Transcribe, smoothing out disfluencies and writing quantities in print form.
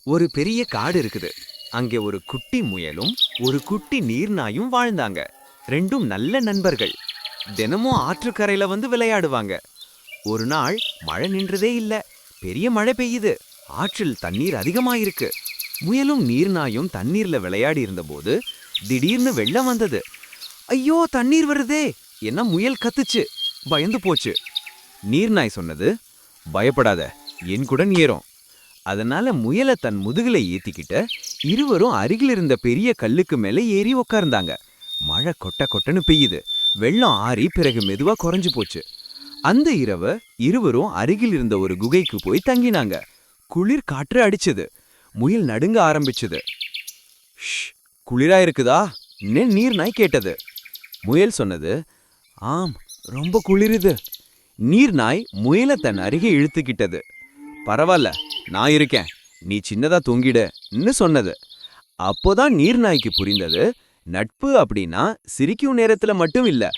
ஒரு பெரிய காடு இருக்குது. அங்கே ஒரு குட்டி முயலும் ஒரு குட்டி நீர்நாயும் வாழ்ந்தாங்க. ரெண்டும் நல்ல நண்பர்கள். தினமும் ஆற்றுக்கரையில வந்து விளையாடுவாங்க. ஒரு நாள் மழை நின்றதே இல்ல. பெரிய மழை பெய்யுது. ஆற்றில் தண்ணீர் அதிகமாயிருக்கு. முயலும் நீர்நாயும் தண்ணீர்ல விளையாடி இருந்தபோது திடீர்னு வெள்ளம் வந்தது. ஐயோ, தண்ணீர் வருதே என்ன முயல் கத்துச்சு. பயந்து போச்சு. நீர்நாய் சொன்னது, பயப்படாத, என் கூட ஏறும். அதனால முயலை தன் முதுகுல ஏத்திக்கிட்ட இருவரும் அருகில் இருந்த பெரிய கல்லுக்கு மேல ஏறி உக்கார்ந்தாங்க. மழை கொட்ட கொட்டன்னு பெய்யுது. வெள்ளம் ஆறி பிறகு மெதுவா குறைஞ்சு போச்சு. அந்த இரவு இருவரும் அருகில் இருந்த ஒரு குகைக்கு போய் தங்கினாங்க. குளிர் காற்று அடிச்சது. முயல் நடுங்க ஆரம்பிச்சது. ஷ், குளிரா இருக்குதா? நீர்நாய் கேட்டது. முயல் சொன்னது, ஆம், ரொம்ப குளிருது. நீர்நாய் முயலை தன் அருகே இழுத்துக்கிட்டது. பரவாயில்ல, நான் இருக்கேன், நீ சின்னதா தூங்கிடுன்னு சொன்னது. அப்போதான் நீர்நாய்க்கு புரிந்தது, நட்பு அப்படின்னா சிரிக்கும் நேரத்துல மட்டும் இல்ல,